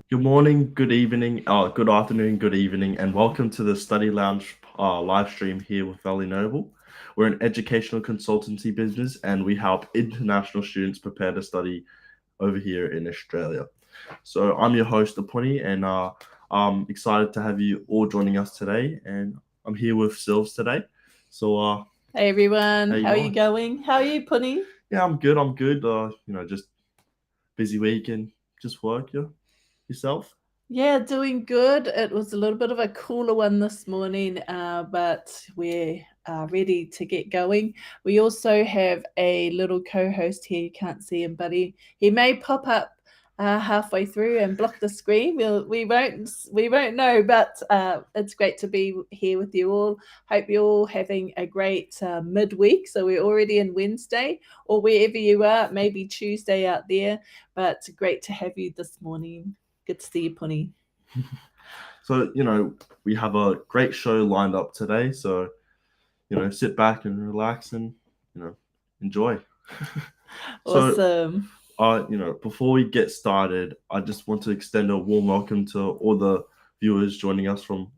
Good morning, good evening, good afternoon, good evening, and welcome to the Study Lounge live stream here with Valley Noble. We're an educational consultancy business and we help international students prepare to study over here in Australia. So I'm your host, Apuni, and I'm excited to have you all joining us today. And I'm here with Silves today. So, Hey everyone, how you how are you going? going? How are you, Punny? Yeah, I'm good. I'm good. Just busy week and just work. Yeah, yourself? Yeah, doing good. It was a little bit of a cooler one this morning, but we're ready to get going. We also have a little co-host here. You can't see him, but he may pop up halfway through and block the screen. We won't know, but it's great to be here with you all. Hope you're all having a great midweek. So we're already in Wednesday, or wherever you are, maybe Tuesday out there. But great to have you this morning. Good to see you, Punny. So, we have a great show lined up today. So, sit back and relax and, you know, enjoy. So, Awesome. before we get started, I just want to extend a warm welcome to all the viewers joining us from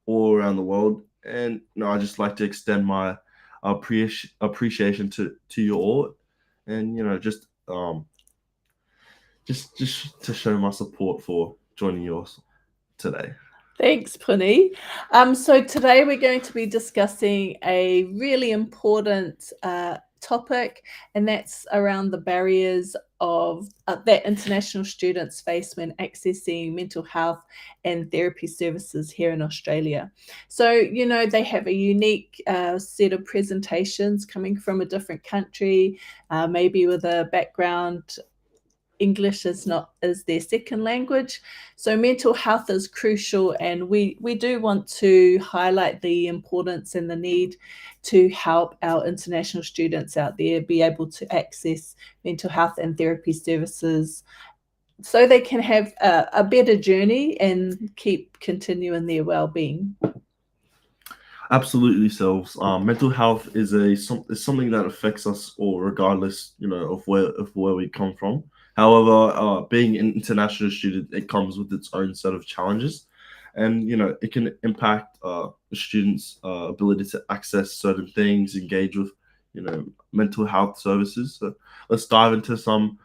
all around the world. And, I just like to extend my appreciation to you all. And, just to show my support for joining us today. Thanks, Punny. So today we're going to be discussing a really important topic, and that's around the barriers of that international students face when accessing mental health and therapy services here in Australia. So, they have a unique set of presentations coming from a different country, maybe with a background English is not is their second language. So mental health is crucial, and we do want to highlight the importance and the need to help our international students out there be able to access mental health and therapy services so they can have a better journey and keep continuing their well-being. Absolutely, selves. Mental health is something that affects us all, regardless, of where we come from. However, being an international student, it comes with its own set of challenges, and it can impact the students' ability to access certain things, engage with, mental health services. So let's dive into some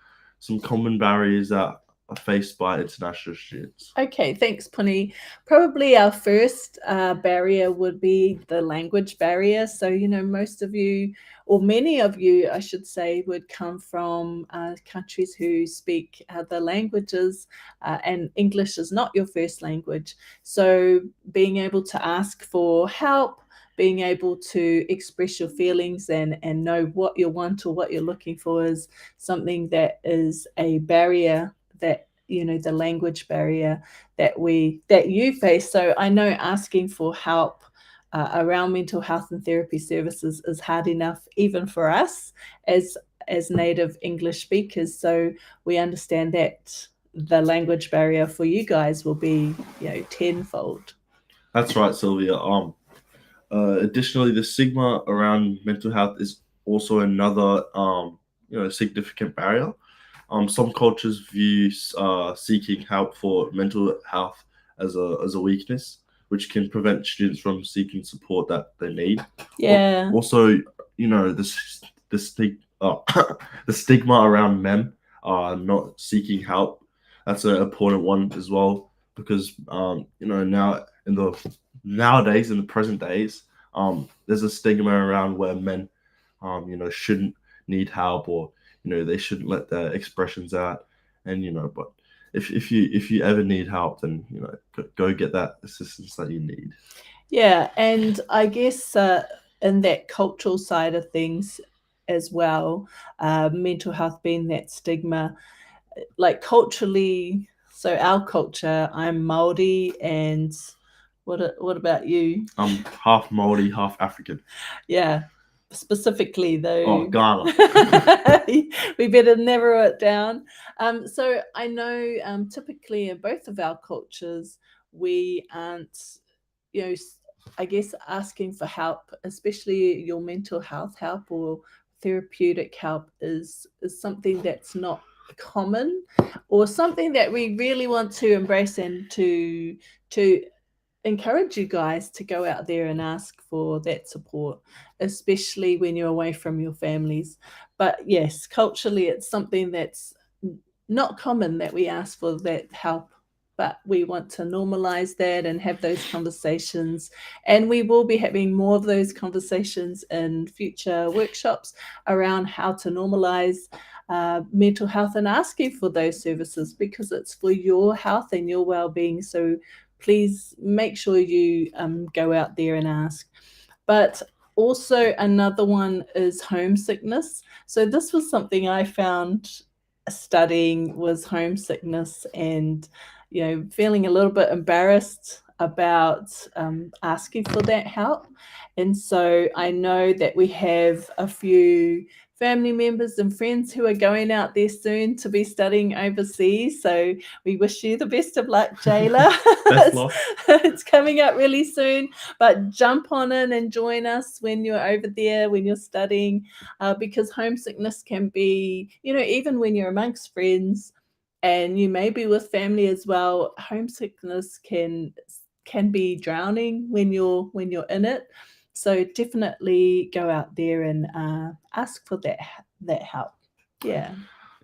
common barriers that are faced by international students. Okay, thanks, Punny. Probably our first barrier would be the language barrier. So, most of you, or many of you, I should say, would come from countries who speak other languages, and English is not your first language. So, being able to ask for help, being able to express your feelings and know what you want or what you're looking for is something that is a barrier that the language barrier that you face. So I know asking for help around mental health and therapy services is hard enough even for us as native English speakers. So we understand that the language barrier for you guys will be tenfold. That's right, Sylvia. Additionally, the stigma around mental health is also another significant barrier. Some cultures view seeking help for mental health as a weakness, which can prevent students from seeking support that they need. Yeah. Also, the the stigma around men not seeking help. That's an important one as well because now in the nowadays in the present days, there's a stigma around where men, shouldn't need help or they shouldn't let their expressions out, and but if you ever need help, then go get that assistance that you need. Yeah, and I guess in that cultural side of things as well, mental health being that stigma, like culturally. So our culture, I'm Maori, and what about you? I'm half Maori, half African. Yeah, specifically Oh, though, Ghana. we better narrow it down. So I know typically in both of our cultures, we aren't, you know, I guess asking for help, especially your mental health help or therapeutic help, is something that's not common or something that we really want to embrace and to encourage you guys to go out there and ask for that support, especially when you're away from your families. But yes, culturally, it's something that's not common that we ask for that help. But we want to normalize that and have those conversations. And we will be having more of those conversations in future workshops around how to normalize mental health and asking for those services, because it's for your health and your well-being. So please make sure you go out there and ask. But also another one is homesickness. So this was something I found studying, was homesickness, and feeling a little bit embarrassed about asking for that help. And so I know that we have a few family members and friends who are going out there soon to be studying overseas. So we wish you the best of luck, Jayla. It's coming up really soon, but jump on in and join us when you're over there, when you're studying, because homesickness can be, even when you're amongst friends and you may be with family as well, homesickness can be drowning when you're in it. So definitely go out there and ask for that help. Yeah.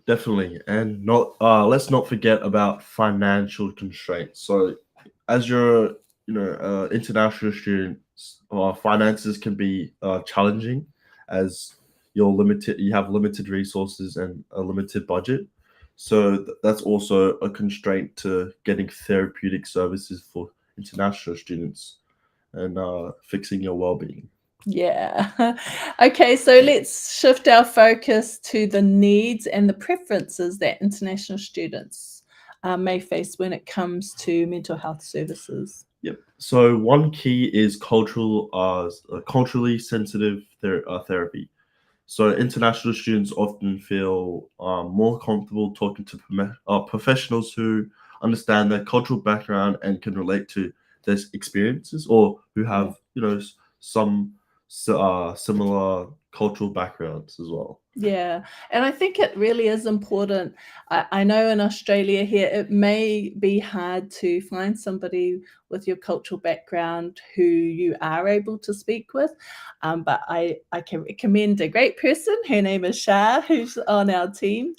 Definitely, and not let's not forget about financial constraints. So, as you're international students, finances can be challenging, as you have limited resources and a limited budget. So that's also a constraint to getting therapeutic services for international students and fixing your well-being. Yeah. Okay, so let's shift our focus to the needs and the preferences that international students may face when it comes to mental health services. Yep. So one key is culturally sensitive therapy. So international students often feel more comfortable talking to professionals who understand their cultural background and can relate to their experiences, or who have some similar cultural backgrounds as well. Yeah, and I think it really is important. I know in Australia here, it may be hard to find somebody with your cultural background who you are able to speak with. But I can recommend a great person. Her name is Shah, who's on our team.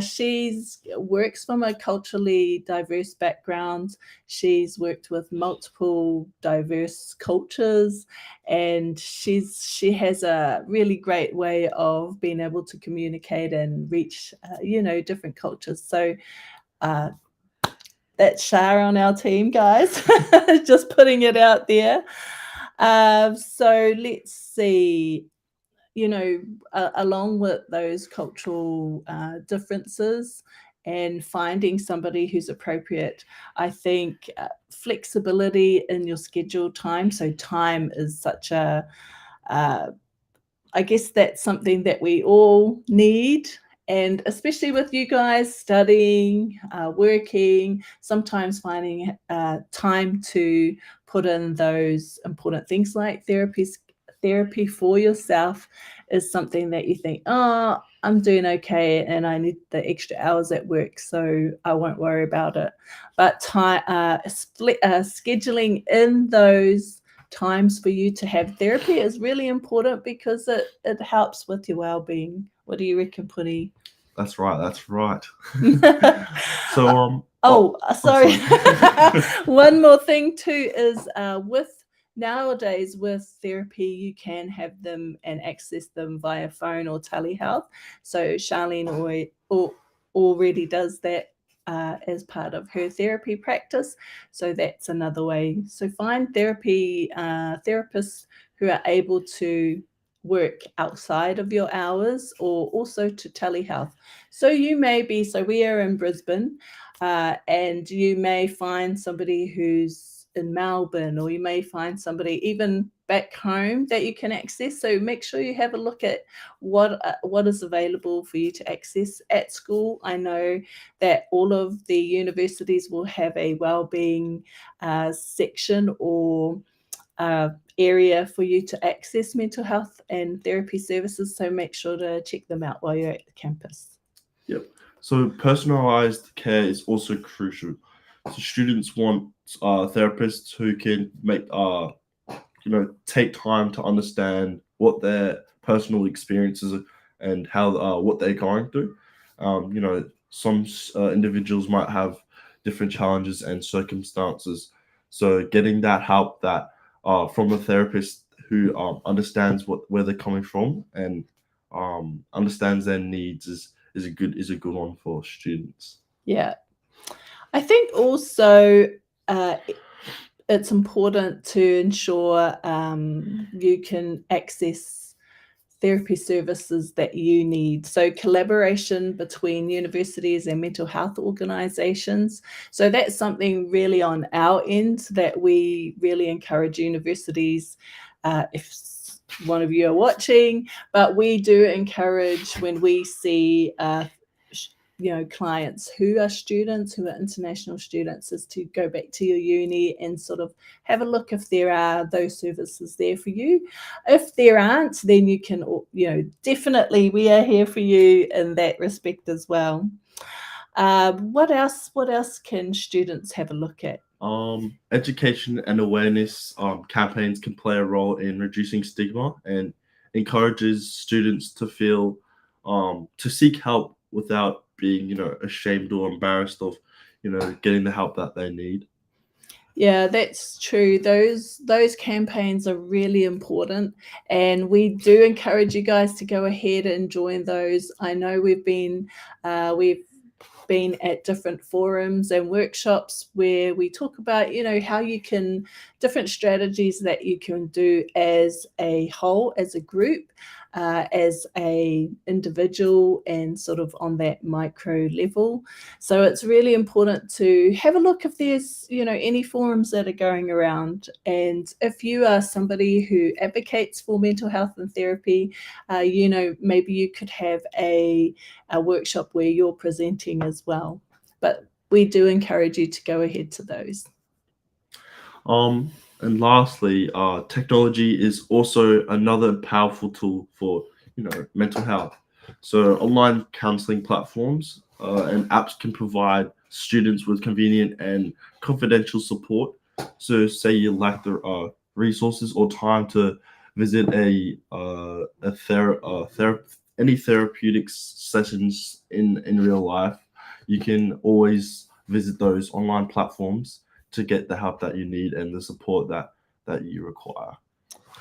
She's works from a culturally diverse background. She's worked with multiple diverse cultures, and she has a really great way of being able to communicate and reach different cultures. So that's Shah on our team, guys. Just putting it out there. So let's see. Along with those cultural differences and finding somebody who's appropriate, I think flexibility in your schedule time. So time is such a, I guess that's something that we all need. And especially with you guys studying, working, sometimes finding time to put in those important things like therapy for yourself is something that you think, oh, I'm doing okay and I need the extra hours at work, so I won't worry about it. But scheduling in those times for you to have therapy is really important, because it helps with your well-being. What do you reckon, Puni? That's right. That's right. So sorry. One more thing too is with nowadays with therapy, you can have them and access them via phone or telehealth. So Charlene already does that as part of her therapy practice. So that's another way. So find therapists who are able to work outside of your hours, or also to telehealth. So we are in Brisbane, and you may find somebody who's in Melbourne, or you may find somebody even back home that you can access. So make sure you have a look at what is available for you to access at school. I know that all of the universities will have a wellbeing section or area for you to access mental health and therapy services. So make sure to check them out while you're at the campus. Yep. So personalized care is also crucial. So students want therapists who can make take time to understand what their personal experiences are and how what they're going through. Some individuals might have different challenges and circumstances, so getting that help that from a therapist who understands where they're coming from and understands their needs is a good one for students. Yeah. I think also it's important to ensure you can access therapy services that you need. So collaboration between universities and mental health organisations. So that's something really on our end that we really encourage universities, if one of you are watching, but we do encourage when we see clients who are students, who are international students, is to go back to your uni and sort of have a look if there are those services there for you. If there aren't, then you can, definitely we are here for you in that respect as well. What else can students have a look at? Education and awareness campaigns can play a role in reducing stigma and encourages students to feel to seek help without being ashamed or embarrassed of getting the help that they need. Yeah, that's true. Those campaigns are really important, and we do encourage you guys to go ahead and join those. I know we've been at different forums and workshops where we talk about, how you can, different strategies that you can do as a whole, as a group, as a individual, and sort of on that micro level. So it's really important to have a look if there's, any forums that are going around. And if you are somebody who advocates for mental health and therapy, maybe you could have a workshop where you're presenting as well. But we do encourage you to go ahead to those. And lastly, technology is also another powerful tool for mental health. So online counseling platforms and apps can provide students with convenient and confidential support. So, say you lack the resources or time to visit any therapeutics sessions in real life, you can always visit those online platforms to get the help that you need and the support that you require.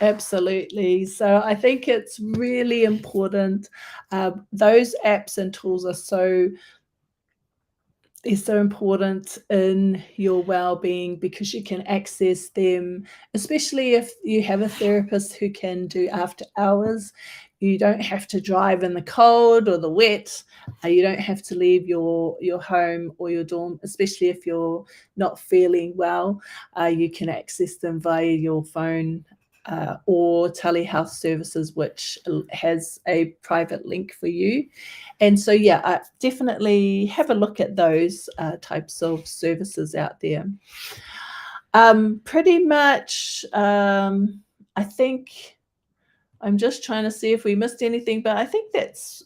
Absolutely. So I think it's really important. Those apps and tools are so important in your well-being because you can access them, especially if you have a therapist who can do after hours. You don't have to drive in the cold or the wet. You don't have to leave your home or your dorm, especially if you're not feeling well. You can access them via your phone, or telehealth services, which has a private link for you. And so, yeah, definitely have a look at those types of services out there. Pretty much, I think I'm just trying to see if we missed anything, but I think that's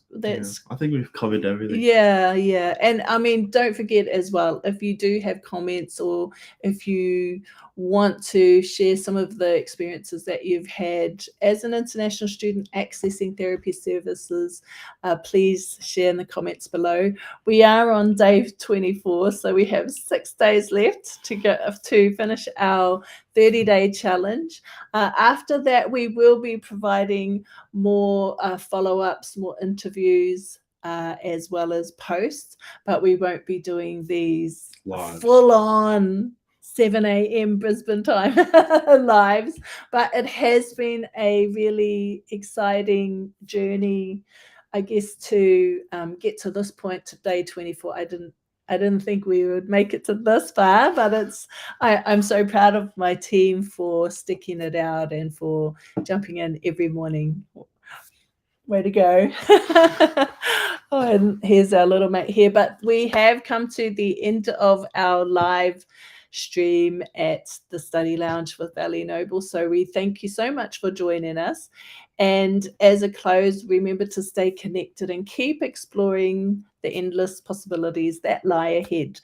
I think we've covered everything. yeah. And I mean, don't forget as well, if you do have comments or if you want to share some of the experiences that you've had as an international student accessing therapy services, please share in the comments below. We are on day 24, so we have 6 days left to finish our 30-day challenge. After that, we will be providing more follow-ups, more interviews, as well as posts, but we won't be doing these full-on 7 a.m. Brisbane time lives. But it has been a really exciting journey, I guess, to get to this point, to day 24. I didn't think we would make it to this far, but I'm so proud of my team for sticking it out and for jumping in every morning. Way to go. Oh, and here's our little mate here. But we have come to the end of our live stream at the Study Lounge with Valley Noble. So we thank you so much for joining us. And as a close, remember to stay connected and keep exploring the endless possibilities that lie ahead.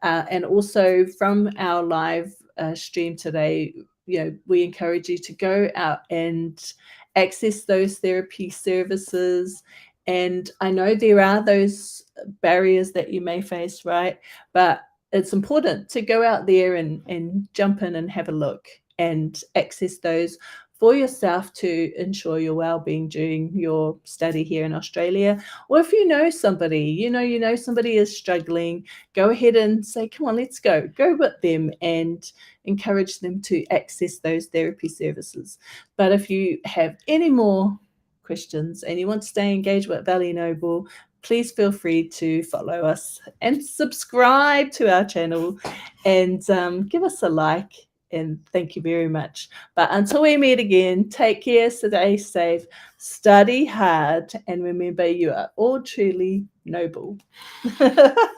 And also from our live stream today, we encourage you to go out and access those therapy services. And I know there are those barriers that you may face, right? But it's important to go out there and jump in and have a look and access those for yourself to ensure your well-being during your study here in Australia. Or if you know somebody, somebody is struggling, go ahead and say, come on, let's go with them and encourage them to access those therapy services. But if you have any more questions and you want to stay engaged with Valley Noble, please feel free to follow us and subscribe to our channel and give us a like. And thank you very much. But until we meet again, take care, stay safe, study hard, and remember you are all truly noble.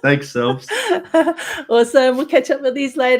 Thanks, Selbs. Awesome. We'll catch up with these later.